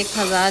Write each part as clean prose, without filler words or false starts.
1000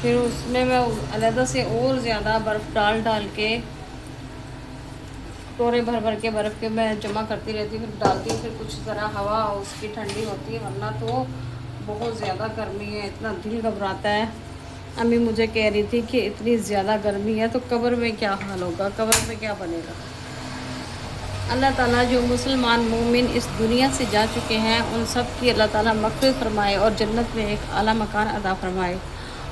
پھر اس میں علیحدہ سے اور زیادہ برف ڈال کے ٹورے بھر کے برف کے میں جمع کرتی رہتی ہوں، پھر ڈالتی ہوں، پھر کچھ ذرا ہوا اس کی ٹھنڈی ہوتی ہے، ورنہ تو بہت زیادہ گرمی ہے، اتنا دل گھبراتا ہے۔ امی مجھے کہہ رہی تھی کہ اتنی زیادہ گرمی ہے تو قبر میں کیا حال ہوگا، قبر میں کیا بنے گا۔ اللہ تعالیٰ جو مسلمان مومن اس دنیا سے جا چکے ہیں ان سب کی اللہ تعالیٰ مغفرت فرمائے اور جنت میں ایک اعلیٰ مکان عطا فرمائے،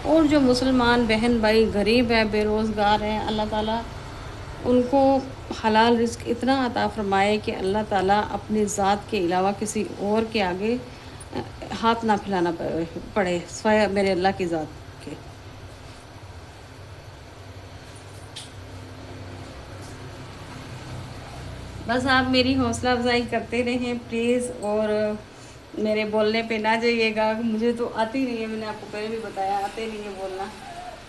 اور جو مسلمان بہن بھائی غریب ہیں، بے روزگار ہیں، اللہ تعالیٰ ان کو حلال رزق اتنا عطا فرمائے کہ اللہ تعالیٰ اپنی ذات کے علاوہ کسی اور کے آگے ہاتھ نہ پھیلانا پڑے سوائے میرے اللہ کی ذات کے۔ بس آپ میری حوصلہ افزائی کرتے رہیں پلیز، اور میرے بولنے پہ نہ جائیے گا، مجھے تو آتی نہیں ہے، میں نے آپ کو پہلے بھی بتایا آتے نہیں ہے بولنا،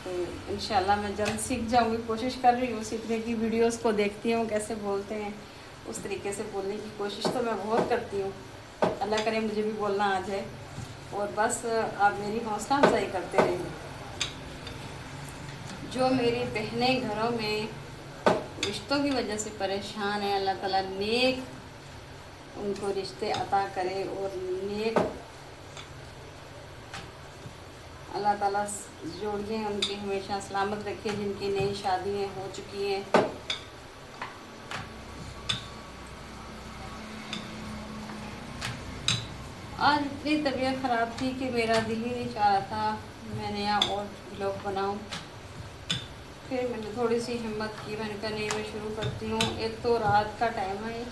تو انشاءاللہ میں جلد سیکھ جاؤں گی، کوشش کر رہی ہوں سیکھنے کی، ویڈیوز کو دیکھتی ہوں کیسے بولتے ہیں، اس طریقے سے بولنے کی کوشش تو میں بہت کرتی ہوں، اللہ کرے مجھے بھی بولنا آ جائے، اور بس آپ میری حوصلہ افزائی کرتے رہیں۔ جو میری بہنیں گھروں میں رشتوں کی وجہ سے پریشان ہیں، اللہ تعالیٰ نیک ان کو رشتے عطا کرے، اور نیک اللہ تعالیٰ جوڑیاں ان کی ہمیشہ سلامت رکھے، جن کی نئی شادیاں ہو چکی ہیں۔ آج اتنی طبیعت خراب تھی کہ میرا دل ہی نہیں چاہ رہا تھا میں نیا اور ولاگ بناؤں، پھر میں نے تھوڑی سی ہمت کی، میں نے کہا نہیں میں شروع کرتی ہوں۔ ایک تو رات کا ٹائم ہے،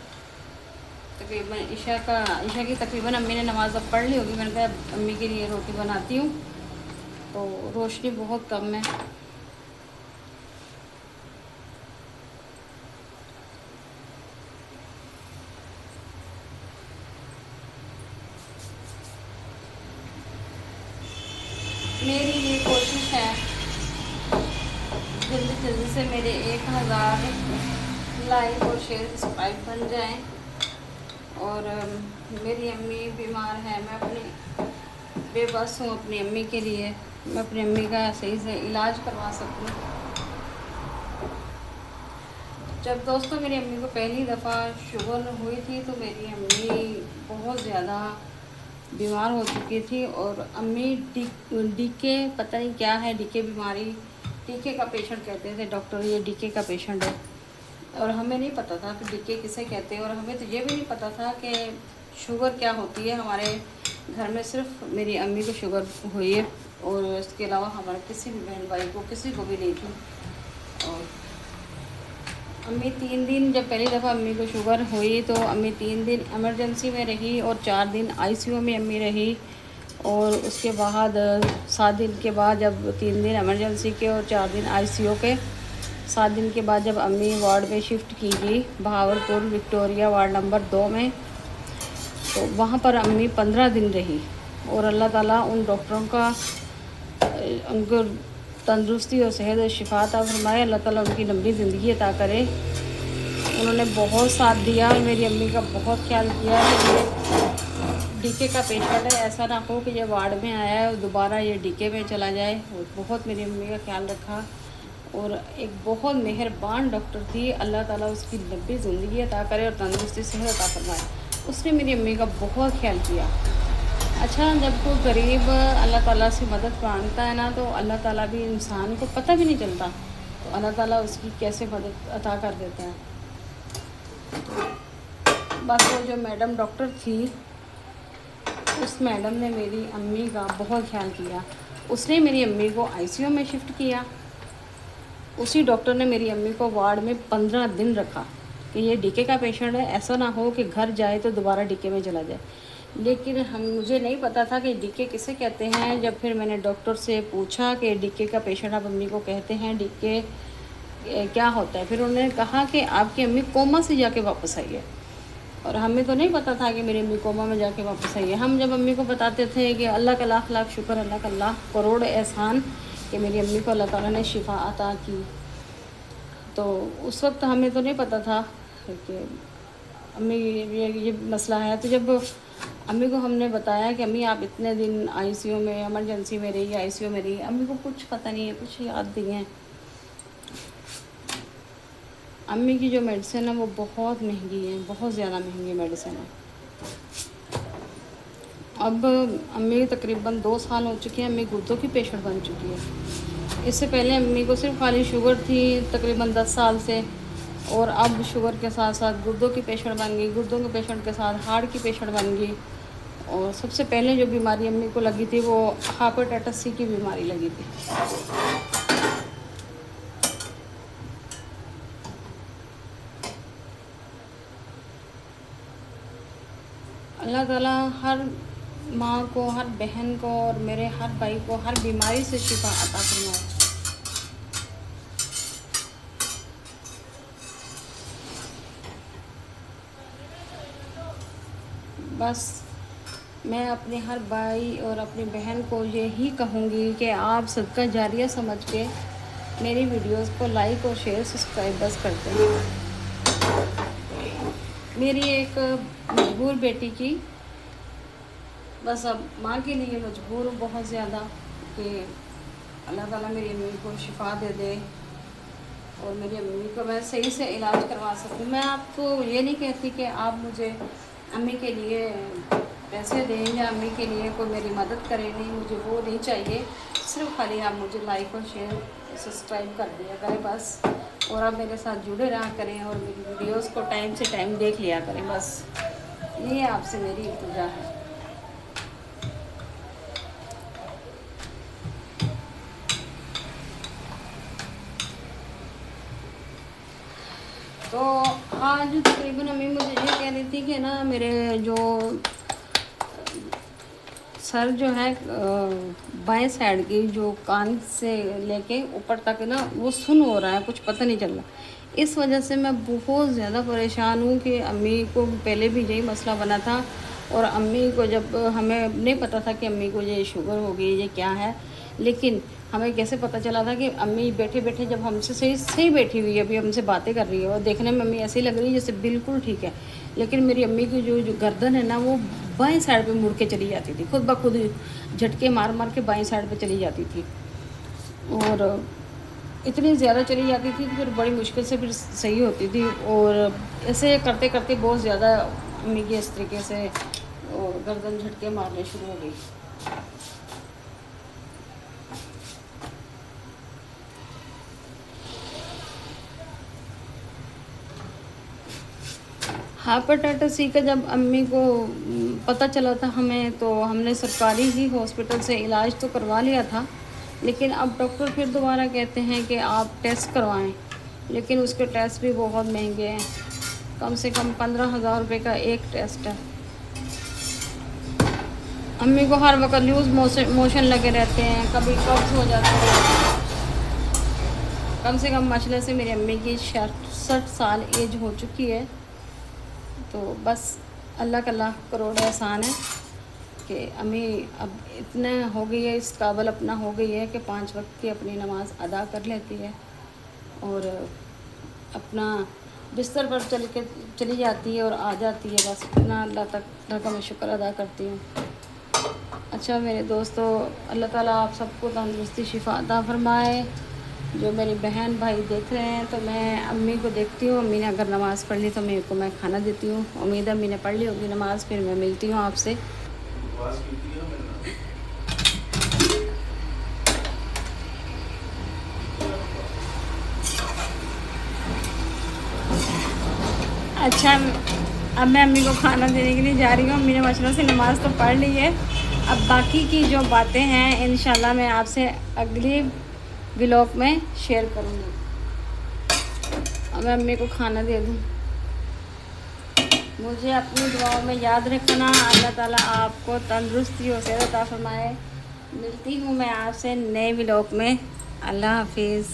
تقریباً عشاء کی تقریباً امی نے نماز اب پڑھ لی ہوگی، میں نے کہا امی کے لیے روٹی بناتی ہوں، تو روشنی بہت کم ہے۔ میری یہ کوشش ہے جلدی جلدی سے میرے 1000 لائک اور شیئر سبسکرائب بن جائیں، اور میری امی بیمار ہے، میں اپنی بے بس ہوں اپنی امی کے لیے، میں اپنی امی کا صحیح سے علاج کروا سکوں۔ جب دوستوں میری امی کو پہلی دفعہ شوگر ہوئی تھی تو میری امی بہت زیادہ بیمار ہو چکی تھی، اور امی ڈی کے پتہ نہیں کیا ہے، ڈی کے بیماری، ڈی کے کا پیشنٹ کہتے تھے ڈاکٹر، یہ ڈی کے کا پیشنٹ ہے، اور ہمیں نہیں پتہ تھا کہ ڈی کے کسے کہتے ہیں، اور ہمیں تو یہ بھی نہیں پتہ تھا کہ شوگر کیا ہوتی ہے۔ ہمارے گھر میں صرف میری امی کو شوگر ہوئی ہے، اور اس کے علاوہ ہمارے کسی بھی بہن بھائی کو کسی کو بھی نہیں تھی۔ اور امی 3 دن، جب پہلی دفعہ امی کو شوگر ہوئی تو امی 3 دن ایمرجنسی میں رہی، اور 4 دن آئی سی یو میں امی رہی، اور اس کے بعد 7 دن کے بعد جب 3 دن ایمرجنسی کے اور 4 دن آئی سی یو کے، 7 دن کے بعد جب امی وارڈ میں شفٹ کی گئی بہاولپور وکٹوریہ وارڈ نمبر 2 میں، تو وہاں پر امی 15 دن رہی، اور اللہ تعالیٰ ان ڈاکٹروں کا ان کو تندرستی اور صحت اور شفا عطا فرمائے، اللہ تعالیٰ ان کی لمبی زندگی عطا کرے۔ انہوں نے بہت ساتھ دیا، میری امی کا بہت خیال کیا کہ یہ ڈی کے کا پیشنٹ ہے، ایسا نہ ہو کہ یہ وارڈ میں آیا ہے اور دوبارہ یہ ڈی کے میں چلا جائے، اور بہت میری امی کا خیال رکھا، اور ایک بہت مہربان ڈاکٹر تھی، اللہ تعالیٰ اس کی لمبی زندگی عطا کرے اور تندرستی صحت عطا فرمائے، اس نے میری امی کا بہت خیال کیا۔ اچھا، جب کوئی غریب اللہ تعالیٰ سے مدد مانگتا ہے نا تو اللہ تعالیٰ بھی انسان کو پتہ بھی نہیں چلتا، تو اللہ تعالیٰ اس کی کیسے مدد عطا کر دیتا ہے۔ بس وہ جو میڈم ڈاکٹر تھی، اس میڈم نے میری امی کا بہت خیال کیا، اس نے میری امی کو آئی سی یو میں شفٹ کیا، اسی ڈاکٹر نے میری امی کو وارڈ میں 15 دن رکھا کہ یہ ڈی کے کا پیشنٹ ہے، ایسا نہ ہو کہ گھر جائے تو دوبارہ ڈی کے میں چلا جائے۔ لیکن مجھے نہیں پتہ تھا کہ ڈی کے کسے کہتے ہیں، جب پھر میں نے ڈاکٹر سے پوچھا کہ ڈی کے کا پیشنٹ آپ امی کو کہتے ہیں، ڈی کے کیا ہوتا ہے، پھر انہوں نے کہا کہ آپ کی امی کوما سے جا کے واپس آئی ہے، اور ہمیں تو نہیں پتہ تھا کہ میری امی کوما میں جا کے واپس آئی ہے۔ ہم جب امی کو بتاتے تھے کہ اللہ کا لاکھ لاکھ شکر، اللہ کا لاکھ کروڑ احسان کہ میری امی کو اللہ تعالیٰ نے شفا عطا کی، تو اس وقت ہمیں تو نہیں پتہ تھا کہ امی یہ مسئلہ ہے۔ تو جب امی کو ہم نے بتایا کہ امی آپ اتنے دن آئی سی یو میں ایمرجنسی میں رہی، آئی سی یو میں رہی، امی کو کچھ پتہ نہیں ہے، کچھ یاد نہیں ہے۔ امی کی جو میڈیسن ہے وہ بہت مہنگی ہے، بہت زیادہ مہنگی میڈیسن ہے۔ اب امی تقریباً 2 سال ہو چکے ہیں، امی گردوں کی پیشنٹ بن چکی ہے۔ اس سے پہلے امی کو صرف خالی شوگر تھی تقریباً 10 سال سے، اور اب شوگر کے ساتھ ساتھ گردوں کی پیشنٹ بن گئی، گردوں کے پیشنٹ کے ساتھ ہارٹ کی پیشنٹ بن گئی، اور سب سے پہلے جو بیماری امی کو لگی تھی وہ ہیپاٹائٹس سی کی بیماری لگی تھی۔ اللہ تعالیٰ ہر ماں کو، ہر بہن کو اور میرے ہر بھائی کو ہر بیماری سے شفا عطا فرمائے۔ بس میں اپنے ہر بھائی اور اپنی بہن کو یہی کہوں گی کہ آپ صدقہ جاریہ سمجھ کے میری ویڈیوز کو لائک اور شیئر سبسکرائب بس کرتے ہیں۔ میری ایک مجبور بیٹی کی، بس اب ماں کے لیے مجبور ہوں بہت زیادہ کہ اللہ تعالیٰ میری امی کو شفا دے دے اور میری امی کو میں صحیح سے علاج کروا سکوں۔ میں آپ کو یہ نہیں کہتی کہ آپ مجھے امی کے لیے پیسے دیں یا امی کے لیے کوئی میری مدد کرے، نہیں، مجھے وہ نہیں چاہیے، صرف خالی آپ مجھے لائک اور شیئر سبسکرائب کر دیا کریں بس، اور آپ میرے ساتھ جڑے رہا کریں اور میری ویڈیوز کو ٹائم سے ٹائم دیکھ لیا کریں، بس یہ آپ سے میری التجا ہے۔ تو آج تقریباً امی مجھے یہ کہہ رہی تھی کہ نا میرے جو سر جو ہے بائیں سائڈ کی جو کان سے لے کے اوپر تک نا وہ سن ہو رہا ہے، کچھ پتہ نہیں چل رہا۔ اس وجہ سے میں بہت زیادہ پریشان ہوں کہ امی کو پہلے بھی یہی مسئلہ بنا تھا، اور امی کو جب ہمیں نہیں پتہ تھا کہ امی کو یہ شوگر ہو گئی، یہ کیا ہے، لیکن ہمیں کیسے پتہ چلا تھا کہ امی بیٹھے بیٹھے جب ہم سے صحیح بیٹھی ہوئی ہے، ابھی ہم سے باتیں کر رہی ہے اور دیکھنے میں امی ایسی لگ رہی ہے جیسے بالکل ٹھیک ہے، لیکن میری امی کی جو گردن ہے نا وہ بائیں سائڈ پہ مڑ کے چلی جاتی تھی، خود بخود جھٹکے مار مار کے بائیں سائڈ پہ چلی جاتی تھی، اور اتنی زیادہ چلی جاتی تھی پھر بڑی مشکل سے پھر صحیح ہوتی تھی، اور ایسے کرتے کرتے بہت زیادہ امی کی اس طریقے سے گردن جھٹکے مارنے شروع ہو گئی۔ ہیپاٹائٹس سی کا جب امی کو پتہ چلا تھا ہمیں، تو ہم نے سرکاری ہی ہاسپٹل سے علاج تو کروا لیا تھا، لیکن اب ڈاکٹر پھر دوبارہ کہتے ہیں کہ آپ ٹیسٹ کروائیں، لیکن اس کے ٹیسٹ بھی بہت مہنگے ہیں، کم سے کم 15,000 روپے کا ایک ٹیسٹ ہے۔ امی کو ہر وقت لوز موشن لگے رہتے ہیں، کبھی قبض ہو جاتا ہے، کم سے کم مسئلے سے میری امی کی 60 سال ایج ہو چکی ہے، تو بس اللہ کا لاکھ کروڑ احسان ہے کہ امی اب اتنا ہو گئی ہے، اس قابل اپنا ہو گئی ہے کہ 5 وقت کی اپنی نماز ادا کر لیتی ہے، اور اپنا بستر پر چلی جاتی ہے اور آ جاتی ہے، بس اتنا اللہ کا میں شکر ادا کرتی ہوں۔ اچھا میرے دوستو، اللہ تعالیٰ آپ سب کو تندرستی شفا عطا فرمائے۔ جو میری بہن بھائی دیکھ رہے ہیں، تو میں امی کو دیکھتی ہوں، امی نے اگر نماز پڑھ لی تو امی کو میں کھانا دیتی ہوں، امید ہے امی نے پڑھ لی ہوگی نماز، پھر میں ملتی ہوں آپ سے۔ اچھا اب میں امی کو کھانا دینے کے لیے جا رہی ہوں، امی نے ماشاءاللہ سے نماز تو پڑھ لی ہے، اب باقی کی جو باتیں ہیں انشاءاللہ میں آپ سے اگلی ولاگ میں شیئر کروں گی۔ اب میں امی کو کھانا دے دوں۔ مجھے اپنی دعاؤں میں یاد رکھنا، اللہ تعالیٰ آپ کو تندرستی اور صحت عطا فرمائے۔ ملتی ہوں میں آپ سے نئے ولاگ میں، اللہ حافظ۔